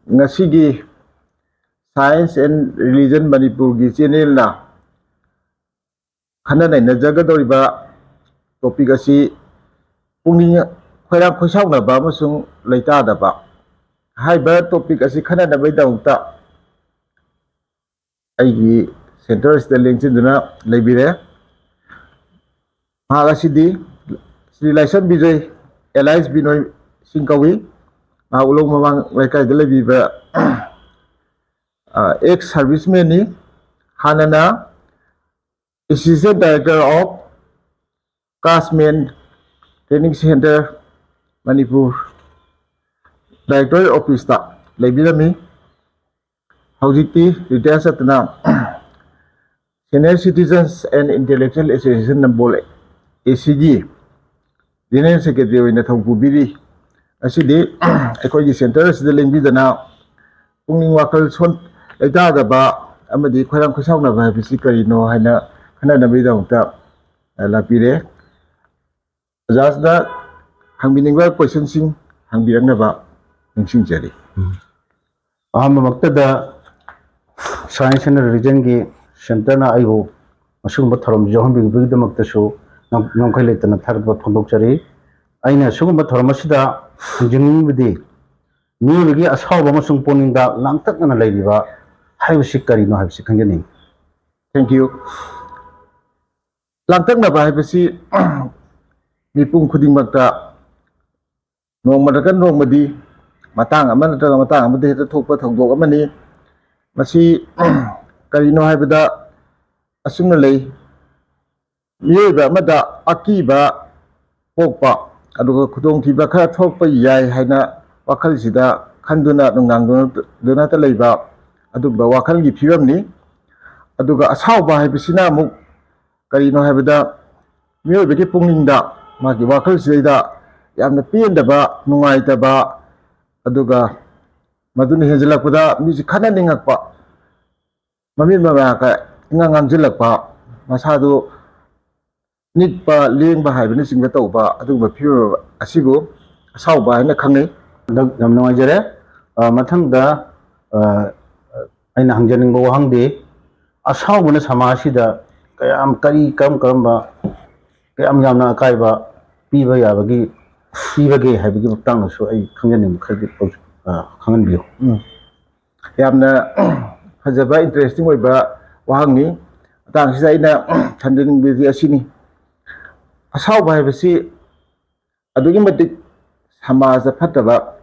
Ngasigi Science and Religion Manipur gi channel na khana nai na jaga doriba topic asi pungning khoiram khoisau na ba masung leita da ba haiba topic asi khana na bai daungta ai gi center stelling chinduna leibire ha asidi Sri Laisan Bijay Elias Binoy Singkawi ma ulong mamang laikai de leibiba ex serviceman ni hanana Assistant Director of Classmen Training Center Manipur Director Office ta leibirami haujiti retire satna Senior Citizens and Intellectual Association Nambole ACG General Secretary oina thongpubiri asidi ekoi gi center asida lengbidana pungning wakal son leita da ba amadi khoiram khoisau na ba bisi karino haina khana na bidongta lapire jasda hangbiningwa question sing hangbirangna ba ningsing jari maktada science and religion gi center na aibo asugumba thorom johon bigda maktasu nongkhai letana tharba phondok jari aina sugumba thorom asida jingbidi mibigi asawba masung poningda langtakna leiriba haibsi karino haibsi khangjani Thank you langtakna ba haibsi mipung khuding makta nongmadakan nongmadi matang amana ta matang amade heta thokpa thongdok amani masi karino haibada asungna lei miyoiba amada akiba pokpa aduga khudong thiba khara thokpa yai haina wakhal sida khanduna nongnang dona ta leiba aduba wakhal gi phiramni aduga asawba haibisina muk karino haibada miyoiba gi pungningda magi wakhal sida yamna pendaba nungaitaba aduga maduni hejelakpada misi khana ningakpa mamin mabaka ngangamjilakpa masadu nitpa lengba haibani singba tawba aduga phiyo asibu asawba haina khangai yam nungaijare mathangda aina hangjaningba wahangde asawbuna samasida kayam kari karamba kayam yamna akaiba piba yabagi pibage haibagi maktangna so ai khangjaning khadi khangan biyo yamna fajaba interesting oiba wahangni tang sida ina thanjing bi asini asawba haibasi adugi matik samaja phataba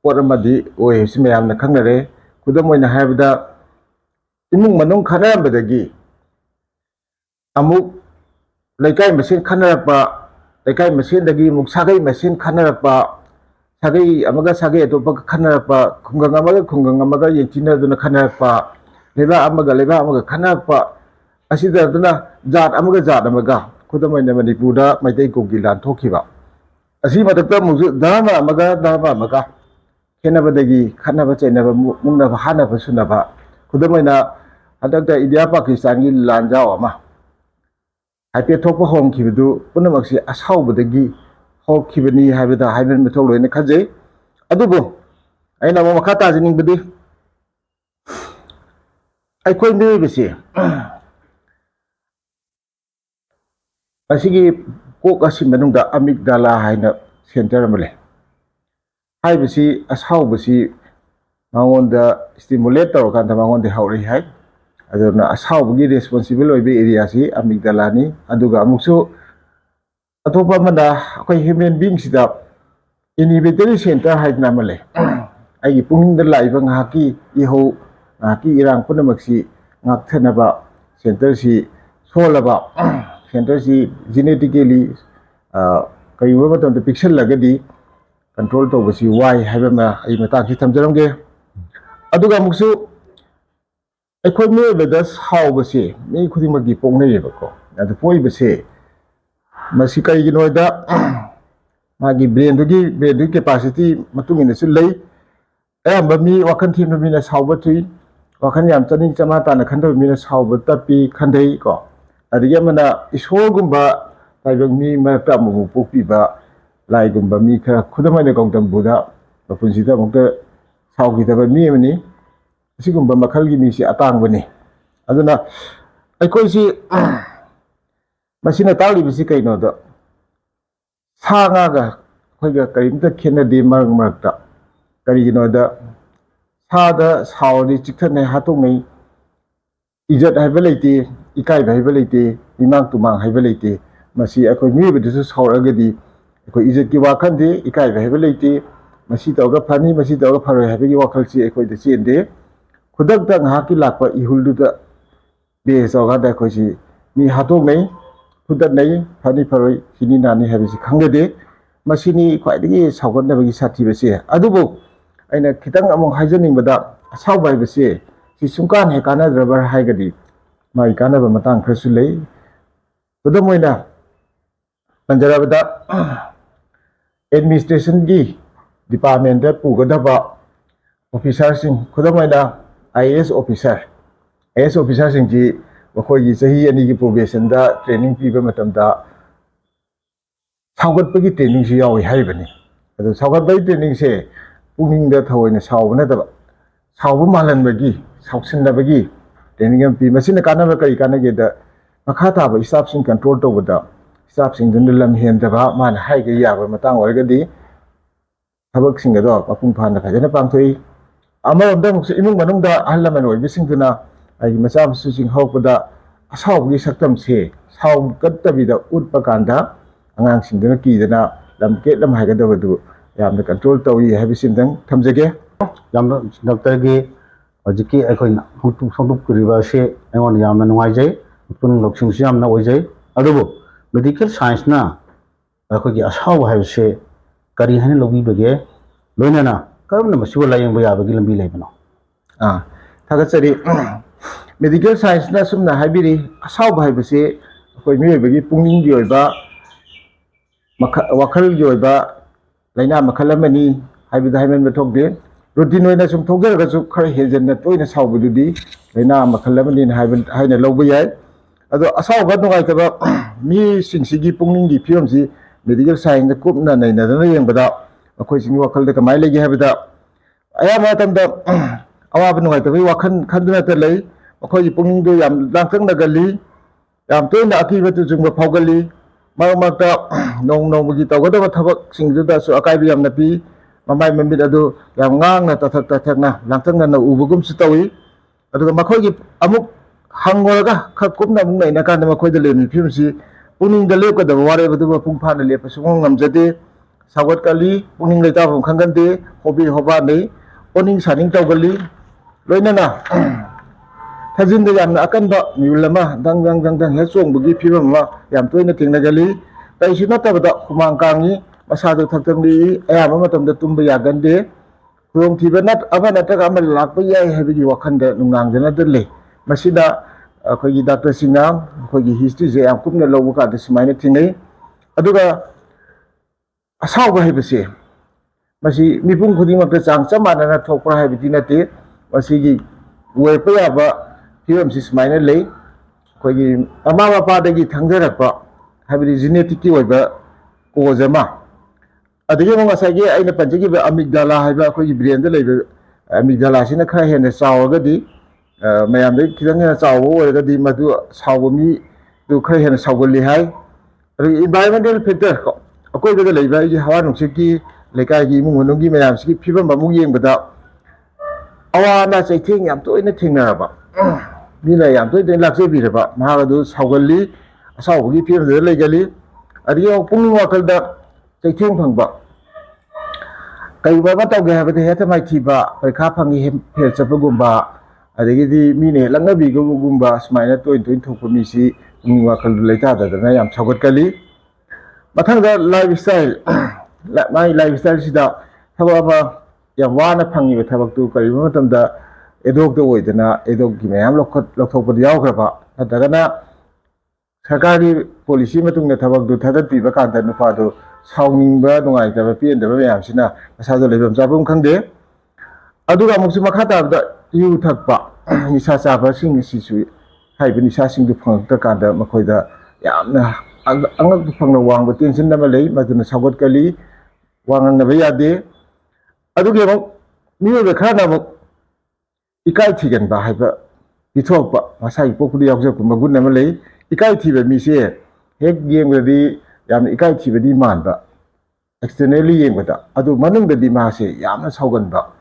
poramadi oi simyamna khangnare kudamoina haibada imung manung khanarambadagi amuk laikai masin khanarapa laikai masin dagi muk sagai masin khanarapa sagai amaga sagai atopa khanarapa khungang amaga yechina duna khanarapa leba amaga khanarapa asida duna jat amaga kudamoina manipurda maitai kogi lan thokhiba asi matakta muju dama amaga kenabadagi khanaba chainaba mungna hana basunaba kudamoina hadakta India Pakistan gi lanjao ama hape thokpa hom khibidu punamaksi asawbadagi hokhibani haibada haiben methok loina khajai adubo aina ma makata jining bidi ai khoi mi bisi asigi kok asim manungda amygdala haina center amale haibisi asawbasi mangonda stimulate tawkan ta mangonde hauri hai aduna asawbagi responsible oibe area si amygdala ni aduga amuksu atopa manda akoi human being sida inhibitory center haidna male ai pungning da laiba ngaki iho ngaki irang punamaksi ngakthanaba center si solaba center si genetically kayuba matam da pixel lagadi control to basi why haibama ai mata ki thamjaramge aduga muksu ekhoi me bedas how basi me khudimagi pongnei bako adu poi basi masi kai gi noida magi brain du capacity matungina su lei ayamba mi wakhan thim mi na sawba thui wakhan yam chaning chama ta na khandoi mi na sawba tapi khandei ko adige mana isogumba taibang mi ma ta mu popi ba lai gumba mi kha khudamai na gongdam buda ꯃꯄꯨꯟꯁꯤꯗ ꯑꯃꯨꯛꯇ ꯁꯥꯎꯈꯤꯗꯕ ꯃꯤ ꯑꯃꯅꯤ ꯑꯁꯤꯒꯨꯝꯕ ꯃꯈꯜꯒꯤ ꯃꯤꯁꯤ ꯑꯇꯥꯡꯕꯅꯤ ꯑꯗꯨꯅ ꯑꯩꯈꯣꯏꯁꯤ ꯃꯁꯤꯅ ꯇꯥꯛꯂꯤꯕꯁꯤ ꯀꯩꯅꯣꯗ ꯁꯥ ꯉꯥꯒ ꯑꯩꯈꯣꯏꯒ ꯀꯔꯤꯝꯇ ꯈꯦꯠꯅꯗꯦ ꯃꯔꯛꯇ ꯀꯔꯤꯒꯤꯅꯣꯗ ꯁꯥꯗ ꯁꯥꯎꯔꯗꯤ ꯆꯤꯛꯊꯅꯩ ꯍꯥꯠꯇꯣꯛꯅꯩ ꯏꯖꯠ ꯍꯥꯏꯕ ꯂꯩꯇꯦ ꯏꯀꯥꯏꯕ ꯍꯥꯏꯕ ꯂꯩꯇꯦ ꯏꯃꯥꯡ ꯇꯨꯃꯥꯡ ꯍꯥꯏꯕ ꯂꯩꯇꯦ ꯃꯁꯤ ꯑꯩꯈꯣꯏ ꯃꯤꯑꯣꯏꯕꯗꯁꯨ ꯁꯥꯎꯔꯒꯗꯤ ꯑꯩꯈꯣꯏ ꯏꯖꯠꯀꯤ ꯋꯥꯈꯟꯗꯤ ꯏꯀꯥꯏꯕ ꯍꯥꯏꯕ ꯂꯩꯇꯦ ꯃꯁꯤ ꯇꯧꯔꯒ ꯐꯅꯤ ꯃꯁꯤ ꯇꯧꯔꯒ ꯐꯔꯣꯏ ꯍꯥꯏꯕꯒꯤ ꯋꯥꯈꯜꯁꯤ ꯑꯩꯈꯣꯏꯗ ꯆꯦꯟꯗꯦ ꯈꯨꯗꯛꯇ ꯉꯥꯏꯍꯥꯛꯀꯤ ꯂꯥꯛꯄ ꯏꯍꯨꯜꯗꯨꯗ ꯕꯦꯖ ꯇꯧꯔꯀꯥꯟꯗ ꯑꯩꯈꯣꯏꯁꯤ ꯃꯤ ꯍꯥꯠꯇꯣꯛꯅꯩ ꯐꯨꯗꯠꯅꯩ ꯐꯅꯤ ꯐꯔꯣꯏ ꯁꯤꯅꯤ ꯅꯥꯅꯤ ꯍꯥꯏꯕꯁꯤ ꯈꯪꯖꯗꯦ ꯃꯁꯤꯅꯤ ꯈ꯭ꯋꯥꯏꯗꯒꯤ ꯁꯥꯎꯒꯠꯅꯕꯒꯤ ꯁꯥꯊꯤꯕꯁꯦ ꯑꯗꯨꯕꯨ ꯑꯩꯅ ꯈꯤꯇꯪ ꯑꯃꯨꯛ ꯍꯥꯏꯖꯅꯤꯡꯕꯗ ꯑꯁꯥꯎꯕ ꯍꯥꯏꯕꯁꯦ ꯁꯤ ꯁꯨꯡꯀꯥꯟ ꯍꯦꯛ ꯀꯥꯟꯅꯗ꯭ꯔꯕ ꯍꯥꯏꯒꯗꯤ ꯃꯥꯒꯤ ꯀꯥꯟꯅꯕ ꯃꯇꯥꯡ ꯈꯔꯁꯨ ꯂꯩ ꯈꯨꯗꯝ ꯑꯣꯏꯅ ꯄꯟꯖꯔꯕꯗ ꯑꯦꯗꯃꯤꯅꯤꯁꯇ꯭ꯔꯦꯁꯟꯒꯤ ꯗꯤꯄꯥꯔꯠꯃꯦꯟꯇ ꯄꯨꯒꯗꯕ ꯑꯣꯐꯤꯁꯥꯔꯁꯤꯡ ꯈꯨꯗꯝ ꯑꯣꯏꯅ IAS ꯑꯣꯐꯤꯁꯥꯔꯁꯤꯡꯁꯤ ꯃꯈꯣꯏꯒꯤ ꯆꯍꯤ 2ꯒꯤ ꯄ꯭ꯔꯣꯕꯦꯁꯟꯗ ꯇ꯭ꯔꯦꯅꯤꯡ ꯄꯤꯕ ꯃꯇꯝꯗ ꯁꯥꯎꯒꯠꯄꯒꯤ ꯇ꯭ꯔꯦꯅꯤꯡꯁꯨ ꯌꯥꯎꯏ ꯍꯥꯏꯔꯤꯕꯅꯤ ꯑꯗꯨ ꯁꯥꯎꯒꯠꯄꯒꯤ ꯇ꯭ꯔꯦꯅꯤꯡꯁꯦ ꯄꯨꯛꯅꯤꯡꯗ ꯊꯑꯣꯏꯅ ꯁꯥꯎꯕ ꯅꯠꯇꯕ ꯁꯥꯎꯕ ꯃꯥꯜꯍꯟꯕꯒꯤ ꯁꯥꯎꯁꯤꯟꯅꯕꯒꯤ ꯇ꯭ꯔꯦꯅꯤꯡ ꯑꯃ ꯄꯤ ꯃꯁꯤꯅ ꯀꯥꯟꯅꯕ ꯀꯔꯤ ꯀꯥꯟꯅꯒꯦꯗ ꯃꯈꯥ ꯇꯥꯕ ꯁ꯭ꯇꯥꯐꯁꯤꯡ ꯀꯟꯇ꯭ꯔꯣꯜ ꯇꯧꯕꯗ ꯁ꯭ꯇꯥꯐꯁꯤꯡꯗꯨꯅ ꯂꯝ ꯍꯦꯟꯗꯕ ꯃꯥꯅ ꯍꯥꯏꯒ ꯌꯥꯕ ꯃꯇꯥꯡ ꯑꯣꯏꯔꯒꯗꯤ ꯊꯕꯛꯁꯤꯡ ꯑꯗꯣ ꯃꯄꯨꯡ ꯐꯥꯅ ꯐꯖꯅ ꯄꯥꯡꯊꯣꯛꯏ ꯑꯃꯔꯣꯝꯗ ꯑꯃꯨꯛꯁꯨ ꯏꯃꯨꯡ ꯃꯅꯨꯡꯗ ꯑꯍꯜ ꯂꯃꯟ ꯑꯣꯏꯕꯁꯤꯡꯗꯨꯅ ꯑꯩꯒꯤ ꯃꯆꯥ ꯃꯁꯨꯁꯤꯡ ꯍꯧꯔꯛꯄꯗ ꯑꯁꯥꯎꯕꯒꯤ ꯁꯛꯇꯝꯁꯦ ꯁꯥꯎꯒꯠꯇꯕꯤꯗ ꯎꯠꯄ ꯀꯥꯟꯗ ꯑꯉꯥꯡꯁꯤꯡꯗꯨꯅ ꯀꯤꯗꯅ ꯂꯝꯀꯦꯠ ꯂꯝ ꯍꯥꯏꯒꯗꯕꯗꯨ ꯌꯥꯝꯅ ꯀꯟꯇ꯭ꯔꯣꯜ ꯇꯧꯏ ꯍꯥꯏꯕꯁꯤꯃꯇꯪ ꯊꯝꯖꯒꯦ ꯌꯥꯝꯅ ꯗꯣꯛꯇꯔꯒꯤ ꯍꯧꯖꯤꯛꯀꯤ ꯑꯩꯈꯣꯏꯅ ꯐꯣꯡꯗꯣꯛꯄꯤꯔꯤꯕ ꯑꯁꯤ ꯑꯩꯉꯣꯟꯗ ꯌꯥꯝꯅ ꯅꯨꯡꯉꯥꯏꯖꯩ ꯄꯨꯛꯅꯤꯡ ꯂꯧꯁꯤꯡꯁꯨ ꯌꯥꯝꯅ ꯑꯣꯏꯖꯩ ꯑꯗꯨꯕꯨ ꯃꯦꯗꯤꯀꯦꯜ ꯁꯥꯏꯟꯁꯅ ꯑꯩꯈꯣꯏꯒꯤ ꯑꯁꯥꯎꯕ ꯍꯥꯏꯕꯁꯤ ꯀꯔꯤ ꯍꯥꯏꯅ ꯂꯧꯕꯤꯕꯒꯦ ꯂꯣꯏꯅꯅ ꯀꯔꯝꯅ ꯃꯁꯤꯕꯨ ꯂꯥꯌꯦꯡꯕ ꯌꯥꯕꯒꯤ ꯂꯝꯕꯤ ꯂꯩꯕꯅꯣ ꯊꯥꯒꯠꯆꯔꯤ ꯃꯦꯗꯤꯀꯦꯜ ꯁꯥꯏꯟꯁꯅ ꯑꯁꯨꯝꯅ ꯍꯥꯏꯕꯤꯔꯤ ꯑꯁꯥꯎꯕ ꯍꯥꯏꯕꯁꯤ ꯑꯩꯈꯣꯏ ꯃꯤꯑꯣꯏꯕꯒꯤ ꯄꯨꯛꯅꯤꯡꯒꯤ ꯑꯣꯏꯕ ꯋꯥꯈꯜꯒꯤ ꯑꯣꯏꯕ ꯂꯩꯅꯥ ꯃꯈꯜ ꯑꯃꯅꯤ ꯍꯥꯏꯕꯗ ꯍꯥꯏꯃꯟꯕ ꯊꯣꯛꯇꯦ ꯔꯨꯇꯤꯟ ꯑꯣꯏꯅ ꯁꯨꯝ ꯊꯣꯛꯖꯔꯒꯁꯨ ꯈꯔ ꯍꯦꯟꯖꯟꯅ ꯇꯣꯏꯅ ꯁꯥꯎꯕꯗꯨꯗꯤ ꯂꯩꯅꯥ ꯃꯈꯜ ꯑꯃꯅꯤꯅ ꯍꯥꯏꯅ ꯂꯧꯕ ꯌꯥꯏ ꯑꯗꯣ ꯑꯁꯥꯎꯕ ꯅꯨꯡꯉꯥꯏꯇꯕ ꯃꯤꯁꯤꯡꯁꯤꯒꯤ ꯄꯨꯛꯅꯤꯡꯒꯤ ꯐꯤꯕꯝꯁꯤ ꯃꯦꯗꯤꯀꯦꯜ ꯁꯥꯏꯟꯁꯅ ꯀꯨꯞꯅ ꯅꯩꯅꯗꯨꯅ ꯌꯦꯡꯕꯗ ꯃꯈꯣꯏꯁꯤꯡꯒꯤ ꯋꯥꯈꯜꯗ ꯀꯃꯥꯏꯅ ꯂꯩꯒꯦ ꯍꯥꯏꯕꯗ ꯑꯌꯥꯝꯕ ꯃꯇꯝꯗ ꯑꯋꯥꯕ ꯅꯨꯡꯉꯥꯏꯇꯕꯒꯤ ꯋꯥꯈꯜ ꯈꯟꯗꯨꯅꯇ ꯂꯩ ꯃꯈꯣꯏꯒꯤ ꯄꯨꯛꯅꯤꯡꯗꯨ ꯌꯥꯝ ꯂꯥꯡꯇꯛꯅꯒꯜꯂꯤ ꯌꯥꯝ ꯇꯣꯏꯅ ꯑꯀꯤꯕ ꯇꯨꯖꯨꯡꯕ ꯐꯥꯎꯒꯜꯂꯤ ꯃꯔꯛ ꯃꯔꯛꯇ ꯅꯣꯡꯃꯒꯤ ꯇꯧꯒꯗꯕ ꯊꯕꯛꯁꯤꯡꯗꯨꯗꯁꯨ ꯑꯀꯥꯏꯕ ꯌꯥꯝꯅ ꯄꯤ ꯃꯃꯥꯏ ꯃꯃꯤꯠ ꯑꯗꯨ ꯌꯥꯝ ꯉꯥꯡꯅ ꯇꯊꯛꯅ ꯂꯥꯡꯇꯛꯅꯅ ꯎꯕꯒꯨꯝꯁꯨ ꯇꯧꯏ ꯑꯗꯨꯒ ꯃꯈꯣꯏꯒꯤ ꯑꯃꯨꯛ ꯍꯪꯉꯨꯔꯒ ꯈꯔ ꯀꯨꯞꯅ ꯑꯃꯨꯛ ꯅꯩꯅꯀꯥꯟꯗ ꯃꯈꯣꯏꯗ ꯂꯩꯔꯤꯕ ꯐꯤꯕꯝꯁꯤ ꯄꯨꯛꯅꯤꯡꯗ ꯂꯦꯞꯀꯗꯕ ꯋꯥꯔꯦꯞ ꯑꯗꯨ ꯃꯄꯨꯡ ꯐꯥꯅ ꯂꯦꯞꯄ ꯁꯨꯡꯉꯝ ꯉꯝꯖꯗꯦ ꯁꯥꯎꯒꯠꯀꯜꯂꯤ ꯄꯨꯛꯅꯤꯡ ꯂꯩꯇꯥꯐꯝ ꯈꯪꯒꯟꯗꯦ ꯍꯣꯕꯤ ꯍꯣꯕꯥꯅꯩ ꯑꯣꯅꯤꯡ ꯁꯥꯅꯤꯡ ꯇꯧꯒꯜꯂꯤ ꯂꯣꯏꯅꯅ ꯊꯥꯖꯤꯟꯗ ꯌꯥꯝꯅ ꯑꯀꯟꯕ ꯃꯤꯍꯨꯜ ꯑꯃ ꯗꯪ ꯍꯦꯛ ꯆꯣꯡꯕꯒꯤ ꯐꯤꯕꯝ ꯑꯃ ꯌꯥꯝ ꯇꯣꯏꯅ ꯊꯦꯡꯅꯒꯜꯂꯤ ꯀꯔꯤꯁꯨ ꯅꯠꯇꯕꯗ ꯍꯨꯃꯥꯡ ꯀꯥꯡꯉꯤ ꯃꯁꯥꯗꯨ ꯊꯛꯊꯛ ꯑꯌꯥꯝꯕ ꯃꯇꯝꯗ ꯇꯨꯝꯕ ꯌꯥꯒꯟꯗꯦ ꯈꯨꯗꯣꯡꯊꯤꯕ ꯑꯃ ꯅꯠꯇ꯭ꯔꯒ ꯑꯃ ꯂꯥꯛꯄ ꯌꯥꯏ ꯍꯥꯏꯕꯒꯤ ꯋꯥꯈꯟꯗ ꯅꯨꯡꯅꯥꯡꯗꯅꯗ ꯂꯩ ꯃꯁꯤꯗ ꯑꯩꯈꯣꯏꯒꯤ ꯗꯥꯛꯇꯔꯁꯤꯡꯅ ꯑꯩꯈꯣꯏꯒꯤ ꯍꯤꯁꯇ꯭ꯔꯤꯁꯦ ꯌꯥꯝ ꯀꯨꯞꯅ ꯂꯧꯕ ꯀꯥꯟꯗ ꯁꯨꯃꯥꯏꯅ ꯊꯦꯡꯅꯩ ꯑꯗꯨꯒ ꯑꯁꯥꯎꯕ ꯍꯥꯏꯕꯁꯦ ꯃꯁꯤ ꯃꯤꯄꯨꯝ ꯈꯨꯗꯤꯡꯃꯛꯇ ꯆꯥꯡ ꯆꯞ ꯃꯥꯟꯅꯅ ꯊꯣꯛꯄ ꯍꯥꯏꯕꯗꯤ ꯅꯠꯇꯦ ꯃꯁꯤꯒꯤ ꯑꯣꯏꯔꯛꯄ ꯌꯥꯕ ꯐꯤꯕꯝꯁꯤ ꯁꯨꯃꯥꯏꯅ ꯂꯩ ꯑꯩꯈꯣꯏꯒꯤ ꯃꯃꯥ ꯃꯄꯥꯗꯒꯤ ꯊꯪꯖꯔꯛꯄ ꯍꯥꯏꯕꯗꯤ ꯖꯤꯅꯦꯇꯤꯛꯀꯤ ꯑꯣꯏꯕ ꯀꯣꯖ ꯑꯃ ꯑꯗꯒꯤ ꯑꯃꯨꯛ ꯉꯁꯥꯏꯒꯤ ꯑꯩꯅ ꯄꯟꯖꯈꯤꯕ ꯑꯃꯤꯒꯗꯥꯂꯥ ꯍꯥꯏꯕ ꯑꯩꯈꯣꯏꯒꯤ ꯕ꯭ꯔꯦꯟꯗ ꯂꯩꯕ ꯑꯃꯤꯒꯗꯥꯂꯥꯁꯤꯅ ꯈꯔ ꯍꯦꯟꯅ ꯆꯥꯎꯔꯒꯗꯤ ꯃꯌꯥꯝꯗꯒꯤ ꯈꯤꯇꯪ ꯍꯦꯟꯅ ꯆꯥꯎꯕ ꯑꯣꯏꯔꯒꯗꯤ ꯃꯗꯨ ꯁꯥꯎꯕ ꯃꯤꯗꯨ ꯈꯔ ꯍꯦꯟꯅ ꯁꯥꯎꯒꯜꯂꯤ ꯍꯥꯏ ꯑꯗꯒꯤ ꯏꯟꯚꯥꯏꯔꯣꯟꯃꯦꯟꯇꯦꯜ ꯐꯦꯛꯇꯔ ꯑꯀꯣꯏꯕꯗ ꯂꯩꯕ ꯑꯩꯒꯤ ꯍꯋꯥ ꯅꯨꯡꯁꯤꯠꯀꯤ ꯂꯩꯀꯥꯏꯒꯤ ꯏꯃꯨꯡ ꯃꯅꯨꯡꯒꯤ ꯃꯌꯥꯝꯁꯤꯒꯤ ꯐꯤꯕꯝ ꯑꯃꯨꯛ ꯌꯦꯡꯕꯗ ꯑꯋꯥ ꯑꯅꯥ ꯆꯩꯊꯦꯡ ꯌꯥꯝ ꯇꯣꯏꯅ ꯊꯦꯡꯅꯔꯕ ꯃꯤꯅ ꯌꯥꯝ ꯇꯣꯏꯅ ꯂꯥꯛꯆꯕꯤꯔꯕ ꯃꯍꯥꯛ ꯑꯗꯨ ꯁꯥꯎꯒꯜꯂꯤ ꯑꯁꯥꯎꯕꯒꯤ ꯐꯤꯕꯝꯗꯨꯗ ꯂꯩꯒꯜꯂꯤ ꯑꯗꯒꯤ ꯄꯨꯛꯅꯤꯡ ꯋꯥꯈꯜꯗ ꯆꯩꯊꯦꯡ ꯐꯪꯕ ꯀꯔꯤꯒꯨꯝꯕ ꯑꯃ ꯇꯧꯒꯦ ꯍꯥꯏꯕꯗ ꯍꯦꯛꯇ ꯃꯥꯏꯊꯤꯕ ꯄꯔꯤꯈꯥ ꯐꯪꯉꯤ ꯐꯦꯜ ꯆꯠꯄꯒꯨꯝꯕ ꯑꯗꯒꯤꯗꯤ ꯃꯤꯅ ꯍꯦꯛ ꯂꯛꯅꯕꯤꯕꯒꯨꯝꯕ ꯁꯨꯃꯥꯏꯅ ꯇꯣꯏꯅ ꯊꯣꯛꯄ ꯃꯤꯁꯤ ꯄꯨꯛꯅꯤꯡ ꯋꯥꯈꯜꯗꯨ ꯂꯩꯇꯥꯗꯗꯅ ꯌꯥꯝ ꯁꯥꯎꯒꯠꯀꯜꯂꯤ ꯃꯊꯪꯗ ꯂꯥꯏꯐ ꯁ꯭ꯇꯥꯏꯜ ꯃꯥꯒꯤ ꯂꯥꯏꯐ ꯁ꯭ꯇꯥꯏꯜꯁꯤꯗ ꯊꯕꯛ ꯑꯃ ꯌꯥꯝ ꯋꯥꯅ ꯐꯪꯉꯤꯕ ꯊꯕꯛꯇꯨ ꯀꯔꯤꯒꯨꯝꯕ ꯃꯇꯝꯗ ꯑꯦꯗꯣꯛꯇ ꯑꯣꯏꯗꯅ ꯑꯦꯗꯣꯛꯀꯤ ꯃꯌꯥꯝ ꯂꯧꯊꯣꯛꯄꯗ ꯌꯥꯎꯈ꯭ꯔꯕ ꯅꯠꯇ꯭ꯔꯒꯅ ꯁꯔꯀꯥꯔꯒꯤ ꯄꯣꯂꯤꯁꯤ ꯃꯇꯨꯡꯗ ꯊꯕꯛꯇꯨ ꯊꯥꯗꯠꯄꯤꯕ ꯀꯥꯟꯗ ꯅꯨꯄꯥꯗꯨ ꯁꯥꯎꯅꯤꯡꯕ ꯅꯨꯡꯉꯥꯏꯇꯕ ꯄꯦꯟꯗꯕ ꯃꯌꯥꯝꯁꯤꯅ ꯃꯁꯥꯗ ꯂꯩꯐꯝ ꯆꯥꯐꯝ ꯈꯪꯗꯦ ꯑꯗꯨꯒ ꯑꯃꯨꯛꯁꯨ ꯃꯈꯥ ꯇꯥꯕꯗ ꯌꯨ ꯊꯛꯄ ꯅꯤꯁꯥ ꯆꯥꯕꯁꯤꯡ ꯑꯁꯤꯁꯨ ꯍꯥꯏꯔꯤꯕ ꯅꯤꯁꯥꯁꯤꯡꯗꯨ ꯐꯪꯉꯛꯇ꯭ꯔꯀꯥꯟꯗ ꯃꯈꯣꯏꯗ ꯌꯥꯝꯅ ꯑꯉꯛꯄ ꯐꯪꯅ ꯋꯥꯡꯕ ꯇꯦꯟꯁꯟ ꯑꯃ ꯂꯩ ꯃꯗꯨꯅ ꯁꯥꯎꯒꯠꯀꯜꯂꯤ ꯋꯥ ꯉꯥꯡꯅꯕ ꯌꯥꯗꯦ ꯑꯗꯨꯒꯤ ꯑꯃꯨꯛ ꯃꯤꯑꯣꯏꯕ ꯈꯔꯅ ꯑꯃꯨꯛ ꯏꯀꯥꯏ ꯊꯤꯒꯟꯕ ꯍꯥꯏꯕ ꯄꯤꯊꯣꯛꯄ ꯃꯁꯥꯒꯤ ꯄꯣꯛꯄꯗ ꯌꯥꯎꯖꯔꯛꯄ ꯃꯒꯨꯟ ꯑꯃ ꯂꯩ ꯏꯀꯥꯏ ꯊꯤꯕ ꯃꯤꯁꯦ ꯍꯦꯛ ꯌꯦꯡꯕꯗꯗꯤ ꯌꯥꯝꯅ ꯏꯀꯥꯏ ꯊꯤꯕꯗꯤ ꯃꯥꯟꯕ externally yengbada adu manungdadi mase yamna sauganba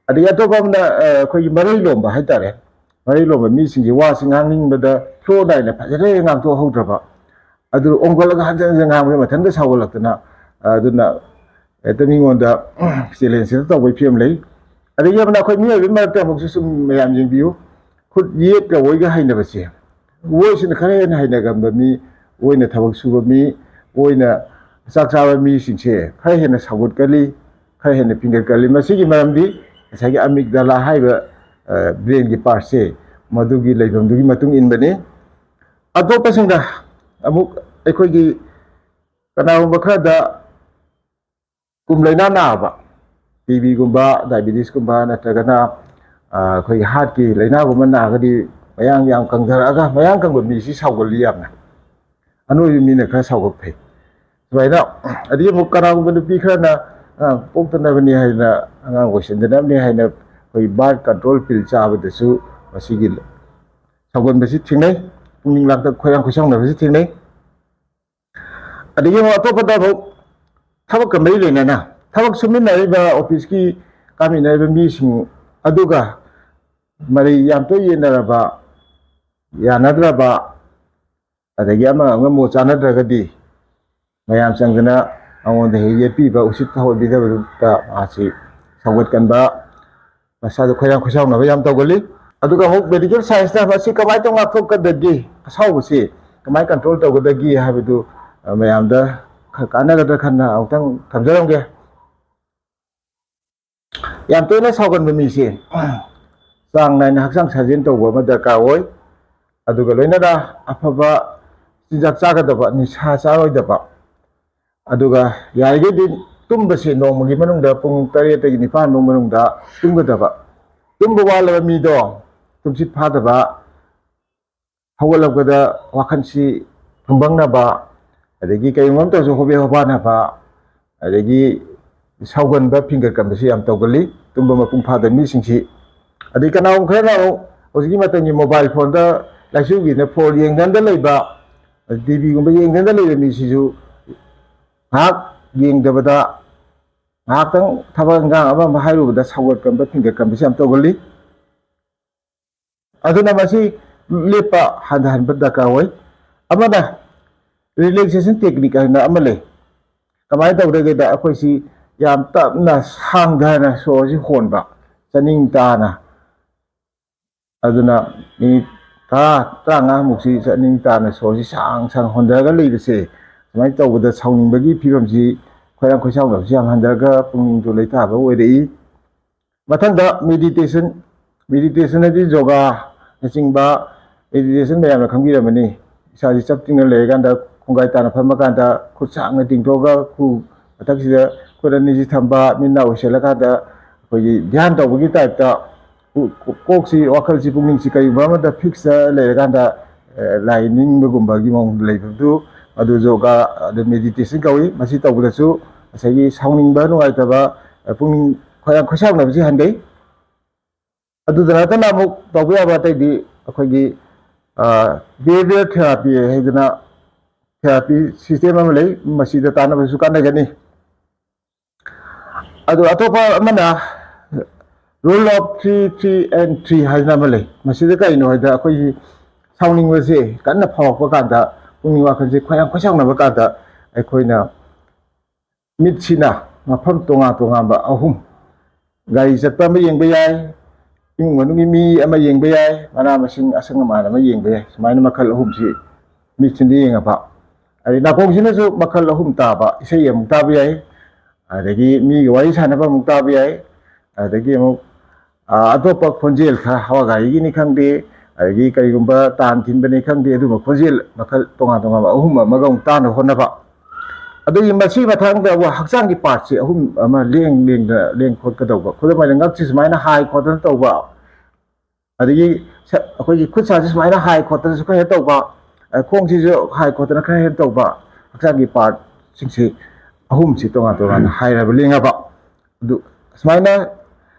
adi atoba amna khoi marai lomba haitare marai lomba mi singji wa singangingbada flow daina phajare ngangto haudraba adu ongolaga hanjan ngangbe mathanda saugalaktana aduna etamingonda silence ta wai phim lei adi yamna khoi mi abi marta muksu sum mayam jingbiu khut yet ka woi ga haina base woi sin khare na haina gamba mi oina thabak suba mi oina sak sawa mi singse khare hena sagut kali khare hena finger kali masigi maramdi asagi amygdala haiba brain gi part se madugi leibam dugi matung in bane ado pasingda amuk ekoi gi kanau bakha da kumlaina na ba tb gumba diabetes gumba natragana khoi heart ki laina gumba na gadi mayang yang kangdaraga mayang kangba mi si saugali yamna anu mi na khara saugak phai Baina adi mu karang bu pi khana poktana bani haina angang goisendana bani haina koi birth control pill cha ba desu masigi sagon basi thingnai pungning lang ta khoyang khosang na basi thingnai adi mu atopa da bu thabak kamai lena na thabak sumin na ba office ki kami na ba mi sing aduga mari yam to yena ba yanadra ba adagi ama ngamo chanadra gadi mayam sangana awon de yepi ba usit thawal bida ta asi sagat kan ba masa do khoyang khosang na ba yam tawgali aduga muk medical science na masi kamai to ngak thok ka dagi asaw busi kamai control taw dagi habidu mayam da kana ga khanna awtang thamjaram ge yam to na sagan mi se sang nai na haksang sajin taw ba ma darkar oi aduga loina da afaba sinjak chaga da ba ni sa sa roi da ba aduga yarige din tumbase nomagi manungda pung 8 tagi 9 nom manungda tumgadaba tumba wala mi do tumsit phadaba hawalabgada wakhansi thumbangna ba adagi kayungam to hobe hobana ba adagi saugan ba finger kambasi am tawgali tumba mapung phada mi singsi adi kanaw khana ojigi matangi mobile phone da laisugi na phone yengdan da leiba tv gumba yengdan da leiba mi sisu hak yeng dabada hakang thabang gang aba mahairu da sagot kam ba finger kam bisam tawgali aduna masi lepa handan badda ka wai amana relaxation technique na amale kamai tawdage da akoi si yam tapna sangdana so si honba chaning ta na aduna ni ta nga muksi chaning ta na so si sang sang hondaga leibase mai tawda sauning bagi phibam si khoyang khoisang da siam handaga pung to leita ba oirei mathanda meditation adi yoga naching ba meditation ba yamna khamgira mani isa ji chapting na legan da khungai ta na phama kan da khusang na tingtoga khu mathak sida khorani ji thamba minna usela ka da khoi dhyan tawgi ta ta kok si wakal si pungning si kai ba ma da fix legan da lining bagumba gi mong leibu adu yoga adu meditation kawi masi tawbulasu asagi sauning ba no aita ba pungning khoyang khosang na bi handai adu dana ta namuk tawya ba tai di akhoi behavior therapy hedna therapy system am lei masi da tana ba su kan gani adu atopa amana rule of 3 and 3 haina malai masi da kai no da akhoi sauning ba se kanna phawak pa kan da pungni wakhanse khoyang khosang na ba ka da aikhoina mitsina mafam tonga tonga ba ahum gari chatpa ma yengba yai imung manungi mi ama yengba yai mana masing asang ma na ma yengba yai sumaina makhal ahum si mitsindi yenga ba ari na kong sina su makhal ahum ta ba isai yam ta ba yai adagi mi wai sana ba muk ta ba yai adagi mu atopa khonjel kha hawa gari gi ni khangde agi kai gumba tan thin bani khangde adu ma khojil makhal tonga tonga ba ahum ma gong tan honna ba adu masi mathang da wa hakchang gi part se ahum ama leng khot ka dawa khoda mai ngak chi smaina hai khot ta tawa adi akhoi gi khut sa chi smaina hai khot ta su kha tawa khong chi jo hai khot na kha tawa hakchang gi part sing se ahum chi tonga tonga hai ra lenga ba adu ꯁꯨꯃꯥꯏꯅ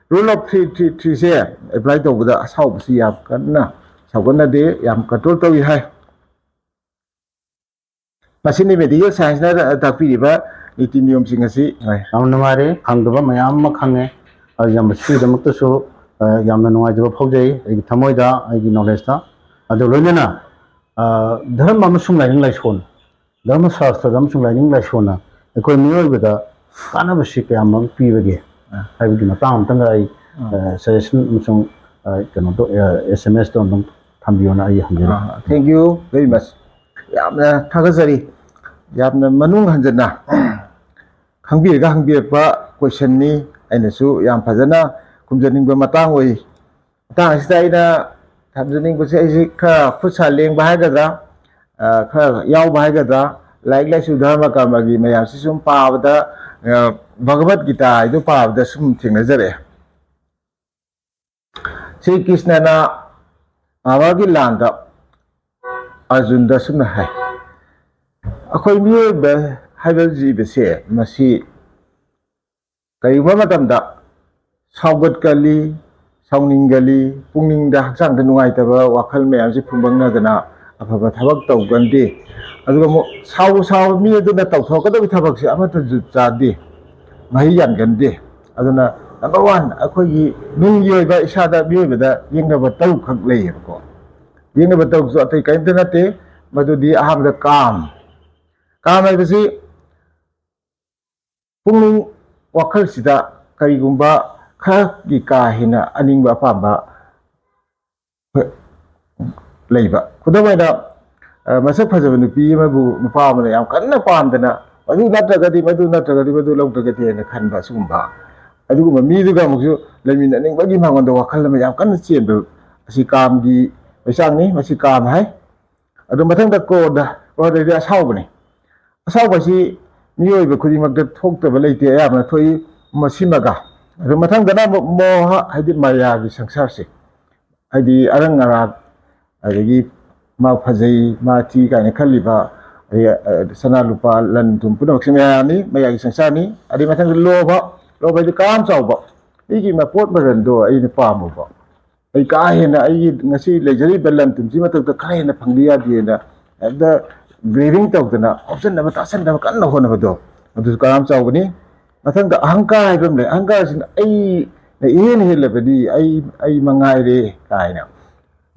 rule of 333 say apply ꯇꯧꯕꯗ ꯑꯁꯥꯎꯕꯁꯤ ꯌꯥꯝ ꯀꯟꯅ ꯁꯧꯒꯠꯅꯗꯦ ꯌꯥꯝ control ꯇꯧꯏ ꯍꯥꯏ ꯃꯁꯤꯅꯤ medical ꯁꯥꯏꯟꯁꯅ ꯇꯥꯛꯄꯤꯔꯤꯕ ꯅꯤꯇꯤ ꯅꯤꯌꯣꯝꯁꯤꯡ ꯑꯁꯤ ꯌꯥꯝ ꯅꯨꯡꯉꯥꯏꯔꯦ ꯈꯪꯗꯕ ꯃꯌꯥꯝ ꯑꯃ ꯈꯪꯉꯦ ꯌꯥꯝ ꯁꯤꯒꯤꯗꯃꯛꯇꯁꯨ ꯌꯥꯝꯅ ꯅꯨꯡꯉꯥꯏꯖꯕ ꯐꯥꯎꯖꯩ ꯑꯩꯒꯤ ꯊꯃꯣꯏꯗ ꯑꯩꯒꯤ ꯅꯣꯂꯦꯖꯇ ꯑꯗꯨ ꯂꯣꯏꯅꯅ ꯙꯔꯃ ꯑꯃꯁꯨꯡ ꯂꯥꯏꯅꯤꯡ ꯂꯥꯏꯁꯣꯟ ꯙꯔꯃ ꯁꯥꯁꯇ꯭ꯔꯗ ꯑꯃꯁꯨꯡ ꯂꯥꯏꯅꯤꯡ ꯂꯥꯏꯁꯣꯟꯅ ꯑꯩꯈꯣꯏ ꯃꯤꯑꯣꯏꯕꯗ ꯀꯥꯟꯅꯕꯁꯤ ꯀꯌꯥꯃꯔꯨꯝ ꯄꯤꯕꯒꯦ ꯍꯥꯏꯕꯒꯤ ꯃꯇꯥꯡ ꯑꯃꯇꯪꯒ ꯑꯩ ꯁꯖꯦꯁꯟ ꯑꯃꯁꯨꯡ ꯀꯩꯅꯣꯗꯣ SMS ꯗꯣ ꯑꯗꯨꯝ ꯊꯝꯕꯤꯌꯣꯅ ꯑꯩ ꯍꯪꯖꯔꯤ ꯊꯦꯡꯛ ꯌꯨ ꯚꯦꯔꯤ ꯃꯆ ꯌꯥꯝꯅ ꯊꯥꯒꯠꯆꯔꯤ ꯌꯥꯝꯅ ꯃꯅꯨꯡ ꯍꯟꯖꯟꯅ ꯈꯪꯕꯤꯔꯒ ꯍꯪꯕꯤꯔꯛꯄ ꯀꯣꯏꯁꯟꯅꯤ ꯑꯩꯅꯁꯨ ꯌꯥꯝ ꯐꯖꯅ ꯈꯨꯝꯖꯅꯤꯡꯕ ꯃꯇꯥꯡ ꯑꯣꯏ ꯃꯇꯥꯡ ꯑꯁꯤꯗ ꯑꯩꯅ ꯊꯝꯖꯅꯤꯡꯕꯁꯦ ꯑꯩꯁꯤ ꯈꯔ ꯈꯨꯠ ꯁꯥ ꯂꯦꯡꯕ ꯍꯥꯏꯒꯗ꯭ꯔꯥ खर याव हाइगद्रा लाइक लाइसु धर्म कर्मगी मयामसि सुम पाबदा भगवत गीता इदु पाबदा सुम थिंगजरे श्री कृष्णना महाभारती लांदा अर्जुन दा सुम हाय अखोय मियोब हाइबल जीबसे मसी करिबा मतमदा सावगत कली सावनिंगली पुंगनिंगदा हक्सांगदा नुगाइतबा वाखल मयामसि फुंबंगनादना अफबा थबक तौगंदे अदुगा मो साव मी अदुना तौथोकदबि थबकसे अमत जुचादे मही यानगंदे अदुना नंबर 1 अखोयगी नुंगी ओइबा इसादा बियोबदा येंगबा तौ खक लेयबको येंगबा तौ जो अतै काइंत नते मदुदी अहामदा काम हाइबसि पुंगनिंग वाखल सिदा करिगुंबा खरगी का हेना अनिंगबा अपाबा लेबा खुदमैना मसक फजब नुपी मबु नुपा अमना याम कन्ना पामदना मदु नत्रगदी लौद्रगदी ने खनबा सुगुंबा अदुगुम मीदुगा मुसु लेमिन अनिंगबगी मांगोंदा वाखल म याम कन्ना चेंब असि कामगी पैसांगनी मसि काम हाय अदु मथंगदा कोदे असावबनी असावबसि मियोइबा खुदिमकदा थोक्तबा लेते यामना थोई मसिमगा अदु मथंगदना मोह हाइदि मायागी संसारसे हाइदि अरंग अराग अदगी मा फजई मा थी काने खलिबा सना लुपा लन तुम पुनमक्से मयानी मयागी संसारनी अदि मथंग लोभ दि काम चावबा इगी मपोट मरंदो अइने पामुबा अइ का हेना अइगी ngasi लेजरी बलन तुमसी मतक खरेना फंगलिया दिएना एदा ग्रेविंग तौदना ऑप्शन नबा तासन नबा कन्न होनबदो अदु काम चावबनी मथंग अहंकार हाइबम ले अहंकार सिन अइ हेलबदी अइ मंगाइरे काइना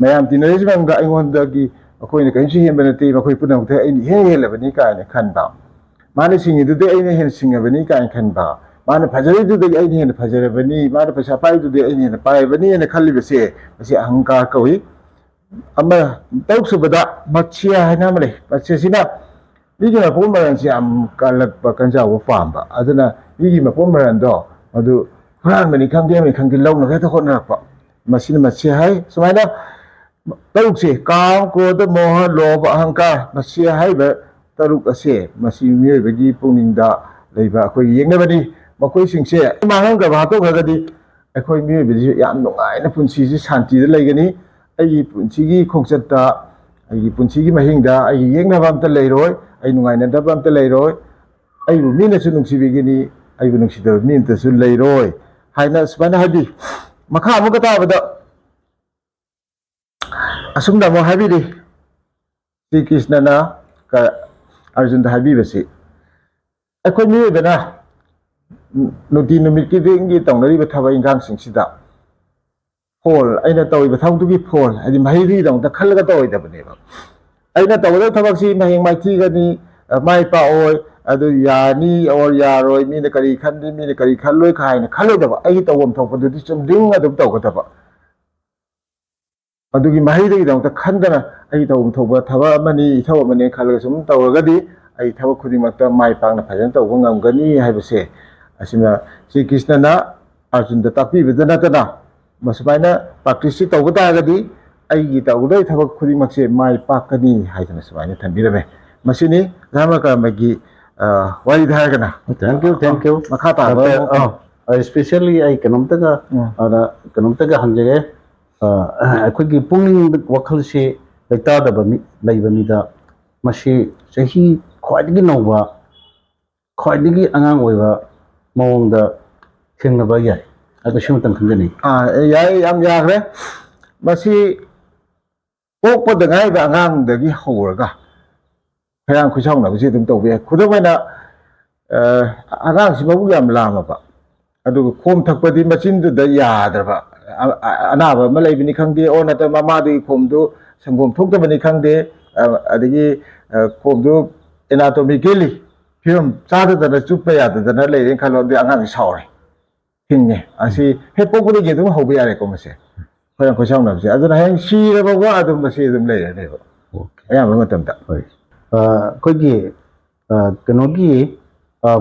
मैम तिनरेज मंगा अइगोंदगी अखोइने कइसु हेमबनते मखोइ पुनमते अइनि हेलबनी काइने खनबा माने सिंगिदुदे अइने हेन सिंगबनी काइने खनबा माने फजरिदुदे अइने हेन फजरबनी माने पैसा पाइदुदे अइने हेन पाइबनी ने खलिबसे मसि अहंकार कवि अमा तौसुबदा मच्छिया हैना मले मच्छिसिना इगी मपोम मरनसि अम कालक पकंजाव पाम्बा अदना इगी मपोम मरनदो अदु हुरानबनी खंगे लौना हेत होनरपा मसिना मच्छिया है सुमाइना तरुकसे काम क्रोध मोह लोभ अहंकार मसिया हाइबा तरुक असे मसि मियोइबगी पुंगनिंगदा लेबा अखोइ येंगनबनी मखोइ सिंगसे मांगंगा भातोगदि अखोइ मियोइबजी याम नुगाइना पुंसीसि शांतिदा लेगनी अइगी पुंसीगी खोंगचत्ता अइगी पुंसीगी महिंगदा अइगी येंगनबा अमता लेरोय अइ नुगाइनदबा अमता लेरोय अइबु मीनसु नुंसिबिगिनी अइबु नुंसिदबा मीनतसु लेरोय हाइना सुबाना हाबि मखा अमुका ताबदा असुम दमो हाबिरि श्री कृष्णना का अर्जुन दा हाबिबसि अखोइ मियोइबना नुति नुमितकी देंगी तौनरिबा थबा इंगांग सिंगसिदा फोल अइना तौइबा थौदुगी फोल हादि महिरि दंता खलगा तौइदबनेबा अइना तौदा थबकसि महिंग माइथिगनी माइ पाओय अदु यानी और यारोय मीना करी खन्दी मीना करी खल्लोय खाइना खलोदबा अइ तौबम थौपदुदि चुम दिंग अदु तौगदबा अदुगी महिदगी दंता खंदना अइ तौबम थौबा थबा अमनी इथौ अमने खलगा सुम तौरगदी अइ थबा खुदिमक्ता माइ पांगना फजन तौबा ngamgani हाइबसे असिना श्री कृष्णना अर्जुन दा तापीबदा नतना मसबाइना प्रैक्टिस तौबा तागदी अइगी तौदै थबा खुदिमक्से माइ पाकनी हाइदना सबाइना थंबिरमे मसिनी धर्म कर्मगी वारी धारगना थैंक यू मखा ताबा स्पेशली आई कनमतगा हंजगे अखोगी पुंगनिंग वखलसे लेतादबा लेबमीदा मसी सही ख्वाइदगी नौबा ख्वाइदगी अंगांग ओइबा मवंगदा ꯊꯦꯡꯅꯕ ꯌꯥꯏ ꯍꯥꯏꯕꯁꯤ ꯑꯃꯇꯪ ꯈꯪꯖꯅꯤ ꯌꯥꯏ ꯌꯥꯝ ꯌꯥꯈ꯭ꯔꯦ ꯃꯁꯤ ꯄꯣꯛꯄꯗ ꯉꯥꯏꯕ ꯑꯉꯥꯡꯗꯒꯤ ꯍꯧꯔꯒ ꯈꯣꯏꯔꯥꯡ ꯈꯣꯏꯁꯥꯎꯅꯕꯁꯤ ꯑꯗꯨꯝ ꯇꯧꯕ ꯌꯥꯏ ꯈꯨꯗꯝ ꯑꯣꯏꯅ ꯑꯉꯥꯡꯁꯤ ꯃꯕꯨꯛ ꯌꯥꯝ ꯂꯥꯝꯃꯕ ꯑꯗꯨꯒ ꯈꯣꯝ ꯊꯛꯄꯗꯤ ꯃꯆꯤꯟꯗꯨꯗ ꯌꯥꯗ꯭ꯔꯕ ꯑꯅꯥꯕ ꯑꯃ ꯂꯩꯕꯅꯤ ꯈꯪꯗꯦ ꯑꯣꯔ ꯅꯠꯇ꯭ꯔꯒ ꯃꯃꯥꯗꯨꯒꯤ ꯈꯣꯝꯗꯨ ꯁꯪꯒꯣꯝ ꯊꯣꯛꯇꯕꯅꯤ ꯈꯪꯗꯦ ꯑꯗꯒꯤ ꯈꯣꯝꯗꯨ ꯑꯦꯅꯥꯇꯣꯃꯤꯀꯦꯜꯂꯤ ꯐꯤꯕꯝ ꯆꯥꯗꯗꯅ ꯆꯨꯞꯄ ꯌꯥꯗꯗꯅ ꯂꯩꯔꯦꯅ ꯈꯜꯂꯣ ꯑꯗꯨꯗꯤ ꯑꯉꯥꯡꯁꯤ ꯁꯥꯎꯔꯦ ꯍꯤꯡꯉꯦ ꯑꯁꯤ ꯍꯦꯛ ꯄꯣꯛꯄꯗꯒꯤ ꯑꯗꯨꯝ ꯍꯧꯕ ꯌꯥꯔꯦꯀꯣ ꯃꯁꯦ ꯈꯣꯏꯔꯥꯡ ꯈꯣꯏꯁꯥꯎꯅꯕꯁꯦ ꯑꯗꯨꯅ ꯍꯌꯦꯡ ꯁꯤꯔꯕ ꯑꯗꯨꯝ ꯃꯁꯤ ꯑꯗꯨꯝ ꯂꯩꯔꯅꯦꯕ ꯑꯌꯥꯝꯕ ꯃꯇꯝꯗ ꯍꯣꯏ ꯑꯩꯈꯣꯏꯒꯤ ꯀꯩꯅꯣꯒꯤ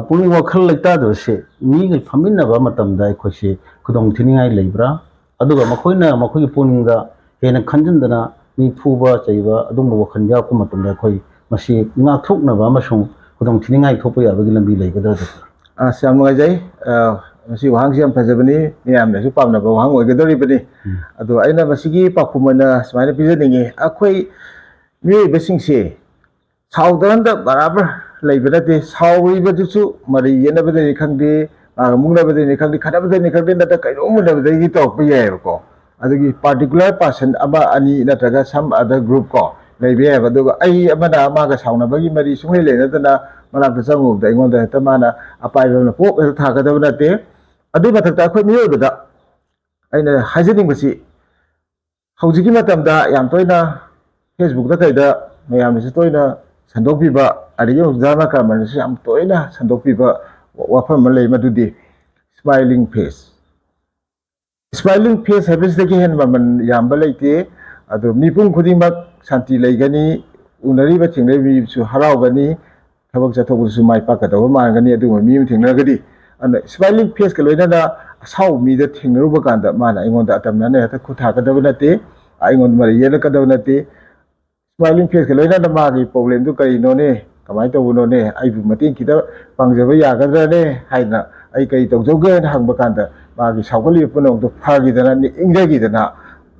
ꯄꯨꯛꯅꯤꯡ ꯋꯥꯈꯜ ꯂꯩꯇꯥꯗꯕꯁꯦ ꯃꯤꯒ ꯐꯝꯃꯤꯟꯅꯕ ꯃꯇꯝꯗ ꯑꯩꯈꯣꯏꯁꯦ ꯈꯨꯗꯣꯡꯊꯤꯅꯤꯡꯉꯥꯏ ꯂꯩꯕ꯭ꯔꯥ ꯑꯗꯨꯒ ꯃꯈꯣꯏꯅ ꯃꯈꯣꯏꯒꯤ ꯄꯨꯛꯅꯤꯡꯗ ꯍꯦꯟꯅ ꯈꯟꯖꯤꯟꯗꯅ ꯃꯤ ꯐꯨꯕ ꯆꯩꯕ ꯑꯗꯨꯝꯕ ꯋꯥꯈꯜ ꯌꯥꯎꯔꯛꯄ ꯃꯇꯝꯗ ꯑꯩꯈꯣꯏ ꯃꯁꯤ ꯉꯥꯛꯊꯣꯛꯅꯕ ꯑꯃꯁꯨꯡ ꯈꯨꯗꯣꯡꯊꯤꯅꯤꯡꯉꯥꯏ ꯊꯣꯛꯄ ꯌꯥꯕꯒꯤ ꯂꯝꯕꯤ ꯂꯩꯒꯗ꯭ꯔꯥ ꯗꯣꯛꯇꯔ ꯌꯥꯝ ꯅꯨꯡꯉꯥꯏꯖꯩ ꯃꯁꯤ ꯋꯥꯍꯪꯁꯤ ꯌꯥꯝ ꯐꯖꯕꯅꯤ ꯃꯤꯌꯥꯝꯅꯁꯨ ꯄꯥꯝꯅꯕ ꯋꯥꯍꯪ ꯑꯣꯏꯒꯗꯧꯔꯤꯕꯅꯤ ꯑꯗꯣ ꯑꯩꯅ ꯃꯁꯤꯒꯤ ꯄꯥꯎꯈꯨꯝ ꯑꯣꯏꯅ ꯁꯨꯃꯥꯏꯅ ꯄꯤꯖꯅꯤꯡꯉꯤ ꯑꯩꯈꯣꯏ ꯃꯤꯑꯣꯏꯕꯁꯤꯡꯁꯦ ꯁꯥꯎꯗꯅ ꯕꯔꯥꯕꯔ ꯂꯩꯕ ꯅꯠꯇꯦ ꯁꯥꯎꯔꯤꯕꯗꯨꯁꯨ ꯃꯔꯩ ꯌꯦꯠꯅꯕꯗꯅꯤ ꯈꯪꯗꯦ ꯃꯨꯛꯅꯕꯗꯅꯤ ꯈꯪꯗꯦ ꯈꯠꯅꯕꯗꯅꯤ ꯈꯪꯗꯦ ꯅꯠꯇ꯭ꯔꯒ ꯀꯩꯅꯣꯝ ꯃꯨꯟꯅꯕꯗꯒꯤ ꯇꯧꯔꯛꯄ ꯌꯥꯏꯑꯕꯀꯣ ꯑꯗꯨꯒꯤ ꯄꯥꯔꯇꯤꯀꯨꯂꯔ ꯄꯥꯔꯁꯟ ꯑꯃ ꯑꯅꯤ ꯅꯠꯇ꯭ꯔꯒ ꯁꯝ ꯑꯗꯔ ꯒ꯭ꯔꯨꯞ ꯀꯣ ꯂꯩꯕ ꯌꯥꯏꯑꯕ ꯑꯗꯨꯒ ꯑꯩ ꯑꯃꯅ ꯃꯥꯒ ꯁꯥꯎꯅꯕꯒꯤ ꯃꯔꯤ ꯁꯨꯡꯂꯩ ꯂꯩꯅꯗꯅ ꯃꯅꯥꯛꯇ ꯆꯪꯉꯨꯕꯗ ꯑꯩꯉꯣꯟꯗ ꯍꯦꯛꯇ ꯃꯥꯅ ꯑꯄꯥꯏꯕ ꯑꯃꯅ ꯄꯣꯞ ꯍꯦꯛꯇ ꯊꯥꯒꯗꯕ ꯅꯠꯇꯦ ꯑꯗꯨꯏ ꯃꯊꯛꯇ ꯑꯩꯈꯣꯏ ꯃꯤꯑꯣꯏꯕꯗ ꯑꯩꯅ ꯍꯥꯏꯖꯅꯤꯡꯕꯁꯤ ꯍꯧꯖꯤꯛꯀꯤ ꯃꯇꯝꯗ ꯌꯥꯝ ꯇꯣꯏꯅ ꯐꯦꯁꯕꯨꯛꯇ ꯀꯩꯗ ꯃꯌꯥꯝꯅꯁꯨ ꯇꯣꯏꯅ ꯁꯟꯗꯣꯛꯄꯤꯕ ꯑꯗꯒꯤ ꯙꯔꯃ ꯀꯔꯃꯅꯁꯨ ꯌꯥꯝ ꯇꯣꯏꯅ ꯁꯟꯗꯣꯛꯄꯤꯕ ꯋꯥꯐꯝ ꯑꯃ ꯂꯩ ꯃꯗꯨꯗꯤ ꯁ꯭ꯃꯥꯏꯂꯤꯡ ꯐꯦꯁ ꯍꯥꯏꯕꯁꯤꯗꯒꯤ ꯍꯦꯟꯅ ꯃꯃꯜ ꯌꯥꯝꯕ ꯂꯩꯇꯦ ꯑꯗꯣ ꯃꯤꯄꯨꯝ ꯈꯨꯗꯤꯡꯃꯛ ꯁꯥꯟꯇꯤ ꯂꯩꯒꯅꯤ ꯎꯅꯔꯤꯕ ꯊꯦꯡꯅꯔꯤꯕ ꯃꯤꯁꯨ ꯍꯔꯥꯎꯒꯅꯤ ꯊꯕꯛ ꯆꯠꯊꯣꯛꯄꯗꯁꯨ ꯃꯥꯏ ꯄꯥꯛꯀꯗꯕ ꯃꯥꯟꯒꯅꯤ ꯑꯗꯨꯒꯨꯝꯕ ꯃꯤ ꯑꯃ ꯊꯦꯡꯅꯔꯒꯗꯤ ꯑꯗꯨꯅ ꯁ꯭ꯃꯥꯏꯂꯤꯡ ꯐꯦꯁꯀ ꯂꯣꯏꯅꯅ ꯑꯁꯥꯎꯕ ꯃꯤꯗ ꯊꯦꯡꯅꯔꯨꯕ ꯀꯥꯟꯗ ꯃꯥꯅ ꯑꯩꯉꯣꯟꯗ ꯑꯇꯝꯅꯅ ꯍꯦꯛꯇ ꯈꯨꯠ ꯊꯥꯒꯗꯕ ꯅꯠꯇꯦ ꯑꯩꯉꯣꯟꯗ ꯃꯔꯩ ꯌꯦꯠꯂꯛꯀꯗꯕ ꯅꯠꯇꯦ ꯁ꯭ꯃꯥꯏꯂꯤꯡ ꯐꯦꯁꯀ ꯂꯣꯏꯅꯅ ꯃꯥꯒꯤ ꯄ꯭ꯔꯣꯕ꯭ꯂꯦꯝꯗꯨ ꯀꯔꯤꯅꯣꯅꯦ ꯀꯃꯥꯏꯅ ꯇꯧꯕꯅꯣꯅꯦ ꯑꯩꯕꯨ ꯃꯇꯦꯡ ꯈꯤꯇ ꯄꯥꯡꯖꯕ ꯌꯥꯒꯗ꯭ꯔꯅꯦ ꯍꯥꯏꯗꯅ ꯑꯩ ꯀꯔꯤ ꯇꯧꯖꯧꯒꯦꯅ ꯍꯪꯕ ꯀꯥꯟꯗ ꯃꯥꯒꯤ ꯁꯥꯎꯒꯠꯂꯤꯕ ꯄꯨꯝꯅꯃꯛꯇꯣ ꯐꯈꯤꯗꯅ ꯏꯪꯊꯈꯤꯗꯅ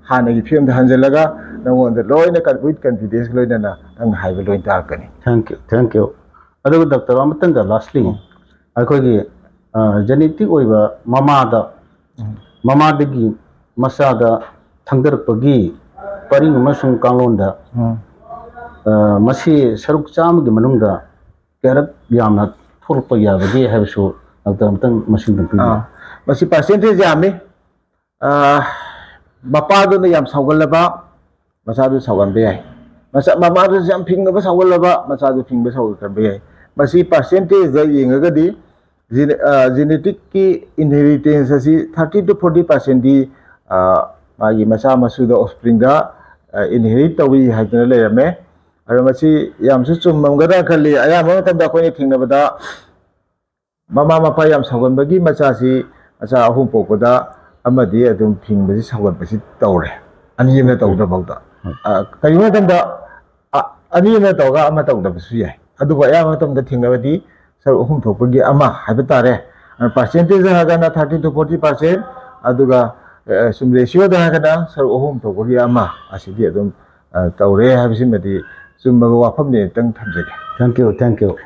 ꯍꯥꯟꯅꯒꯤ ꯐꯤꯕꯝꯗ ꯍꯟꯖꯤꯜꯂꯒ ꯅꯉꯣꯟꯗ ꯂꯣꯏꯅ ꯋꯤꯠ ꯀꯟꯐꯤꯗꯦꯟꯁ ꯂꯣꯏꯅꯅ ꯅꯪꯅ ꯍꯥꯏꯕ ꯂꯣꯏꯅ ꯇꯥꯔꯛꯀꯅꯤ ꯊꯦꯡꯛ ꯌꯨ ꯑꯗꯨꯒ ꯗꯣꯛꯇꯔ ꯑꯃꯇꯪꯒ ꯂꯥꯁꯂꯤ ꯑꯩꯈꯣꯏꯒꯤ ꯖꯦꯅꯦꯇꯤꯛ ꯑꯣꯏꯕ ꯃꯃꯥꯗꯒꯤ ꯃꯆꯥꯗ ꯊꯪꯗꯔꯛꯄꯒꯤ ꯄꯔꯤꯡ ꯑꯃꯁꯨꯡ ꯀꯥꯡꯂꯣꯟꯗ ꯃꯁꯤ ꯁꯔꯨꯛ 100ꯒꯤ ꯃꯅꯨꯡꯗ ꯀꯌꯥꯔꯛ ꯌꯥꯝꯅ ꯊꯣꯛꯂꯛꯄ ꯌꯥꯕꯒꯦ ꯍꯥꯏꯕꯁꯨ ꯗꯣꯛꯇꯔ ꯑꯃꯇꯪ ꯃꯁꯤꯡ ꯄꯤꯕꯤꯌꯨ ꯃꯁꯤ ꯄꯥꯔꯁꯦꯟꯇꯦꯖ ꯌꯥꯝꯃꯤ ꯃꯄꯥꯗꯨꯅ ꯌꯥꯝ ꯁꯥꯎꯒꯜꯂꯕ ꯃꯆꯥꯗꯨ ꯁꯥꯎꯒꯟꯕ ꯌꯥꯏ ꯃꯃꯥꯗꯨꯁꯨ ꯌꯥꯝ ꯐꯤꯡꯉꯕ ꯁꯥꯎꯒꯜꯂꯕ ꯃꯆꯥꯗꯨ ꯐꯤꯡꯕ ꯁꯥꯎꯒꯟꯕ ꯌꯥꯏ ꯃꯁꯤ ꯄꯥꯔꯁꯦꯟꯇꯦꯖꯗ ꯌꯦꯡꯉꯒꯗꯤ ꯖꯦꯅꯦꯇꯤꯛꯀꯤ ꯏꯟꯍꯦꯔꯤꯇꯦꯟꯁ ꯑꯁꯤ 30 to 40%ꯗꯤ ꯃꯥꯒꯤ ꯃꯆꯥ ꯃꯁꯨꯗ ꯑꯣꯐꯁꯄ꯭ꯔꯤꯡꯗ ꯏꯟꯍꯦꯔꯤꯠ ꯇꯧꯏ ꯍꯥꯏꯗꯅ ꯂꯩꯔꯝꯃꯦ ꯑꯗꯣ ꯃꯁꯤ ꯌꯥꯝꯁꯨ ꯆꯨꯝꯃꯝꯒꯗ꯭ꯔꯥ ꯈꯜꯂꯤ ꯑꯌꯥꯝꯕ ꯃꯇꯝꯗ ꯑꯩꯈꯣꯏꯅ ꯊꯦꯡꯅꯕꯗ ꯃꯃꯥ ꯃꯄꯥ ꯌꯥꯝ ꯁꯥꯎꯒꯟꯕꯒꯤꯃꯆꯥ 3 ꯄꯣꯛꯄꯗ ꯑꯃꯗꯤ ꯑꯗꯨꯝ ꯐꯤꯡꯕꯁꯤ ꯁꯥꯎꯒꯟꯕꯁꯤ ꯇꯧꯔꯦ ꯑꯅꯤ ꯑꯃꯅ ꯇꯧꯗ꯭ꯔꯐꯥꯎꯗ ꯀꯔꯤꯒꯨꯝꯕꯃꯇꯝꯗ ꯑꯅꯤ ꯑꯃꯅ ꯇꯧꯔꯒ ꯑꯃ ꯇꯧꯗꯕꯁꯨ ꯌꯥꯏ ꯑꯗꯨꯕꯨ ꯑꯌꯥꯝꯕ ꯃꯇꯝꯗ ꯊꯦꯡꯅꯕꯗꯤ ꯁꯔꯨꯛ 3 ꯊꯣꯛꯄꯒꯤ ꯑꯃ ꯍꯥꯏꯕ ꯇꯥꯔꯦ ꯄꯥꯔꯁꯦꯟꯇꯦꯖ ꯍꯥꯏꯔꯒꯅ 30 to 40% ꯑꯗꯨꯒ ꯁꯨꯝ ꯔꯦꯁꯤꯌꯣꯗ ꯍꯥꯏꯔꯒꯅ ꯁꯔꯨꯛ 3 ꯊꯣꯛꯄꯒꯤ ꯑꯃ ꯑꯁꯤꯗꯤ ꯑꯗꯨꯝ ꯇꯧꯔꯦ ꯍꯥꯏꯕꯁꯤꯃꯗꯤ ꯆꯨꯝꯕ ꯋꯥꯐꯝꯅꯤ ꯑꯃꯇꯪ ꯊꯝꯖꯒꯦ ꯊꯦꯡꯛ ꯌꯨ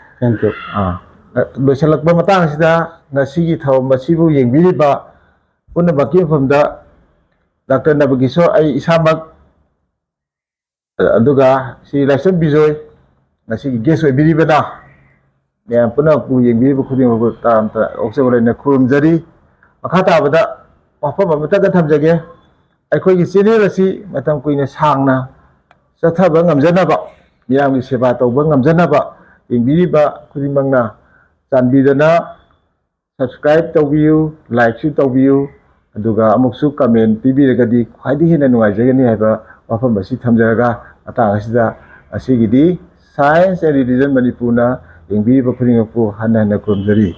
ꯂꯣꯏꯁꯤꯜꯂꯛꯄ ꯃꯇꯥꯡ ꯑꯁꯤꯗ ꯉꯁꯤꯒꯤ ꯊꯧꯔꯝ ꯑꯁꯤꯕꯨ ꯌꯦꯡꯕꯤꯔꯤꯕ ꯄꯨꯝꯅꯃꯛꯀꯤ ꯃꯐꯝꯗ ꯗꯥꯛꯇꯔ ꯅꯕꯀꯤꯁꯣꯔ ꯑꯩ ꯏꯁꯥꯃꯛ ꯑꯗꯨꯒ ꯁꯤ ꯂꯥꯏꯁ꯭ꯔꯝ ꯕꯤꯖꯣꯏ ꯉꯁꯤꯒꯤ ꯒꯦꯁ ꯑꯣꯏꯕꯤꯔꯤꯕꯅ ꯃꯌꯥꯝ ꯄꯨꯝꯅꯃꯛꯄꯨ ꯌꯦꯡꯕꯤꯔꯤꯕ ꯈꯨꯗꯤꯡꯃꯛꯄꯨ ꯇꯥꯔꯝꯇ ꯑꯣꯛꯆꯕ ꯂꯩꯅ ꯈꯨꯔꯨꯝꯖꯔꯤ ꯃꯈꯥ ꯇꯥꯕꯗ ꯋꯥꯐꯝ ꯑꯃꯇꯪꯒ ꯊꯝꯖꯒꯦ ꯑꯩꯈꯣꯏꯒꯤ ꯆꯦꯅꯦꯜ ꯑꯁꯤ ꯃꯇꯝ ꯀꯨꯏꯅ ꯁꯥꯡꯅ ꯆꯠꯊꯕ ꯉꯝꯖꯅꯕ ꯃꯤꯌꯥꯝꯒꯤ ꯁꯦꯕꯥ ꯇꯧꯕ ꯉꯝꯖꯅꯕ ꯌꯦꯡꯕꯤꯔꯤꯕ ꯈꯨꯗꯤꯡꯃꯛꯅ ꯆꯥꯟꯕꯤꯗꯨꯅ ꯁꯕꯁꯀ꯭ꯔꯥꯏꯕ ꯇꯧꯕꯤꯌꯨ ꯂꯥꯏꯛꯁꯨ ꯇꯧꯕꯤꯌꯨ ꯑꯗꯨꯒ ꯑꯃꯨꯛꯁꯨ ꯀꯃꯦꯟ ꯄꯤꯕꯤꯔꯒꯗꯤ ꯈ꯭ꯋꯥꯏꯗꯒꯤ ꯍꯦꯟꯅ ꯅꯨꯡꯉꯥꯏꯖꯒꯅꯤ ꯍꯥꯏꯕ ꯋꯥꯐꯝ ꯑꯁꯤ ꯊꯝꯖꯔꯒ ꯃꯇꯥꯡ ꯑꯁꯤꯗ ꯑꯁꯤꯒꯤꯗꯤ ꯁꯥꯏꯟꯁ ꯑꯦꯟड ꯔꯤꯂꯤꯖꯟ ꯃꯅꯤꯄꯨꯔꯅ ꯌꯦꯡꯕꯤꯔꯤꯕ ꯈꯨꯗꯤꯡꯃꯛꯄꯨ ꯍꯟꯅ ꯍꯟꯅ ꯈꯨꯔꯨꯝꯖꯔꯤ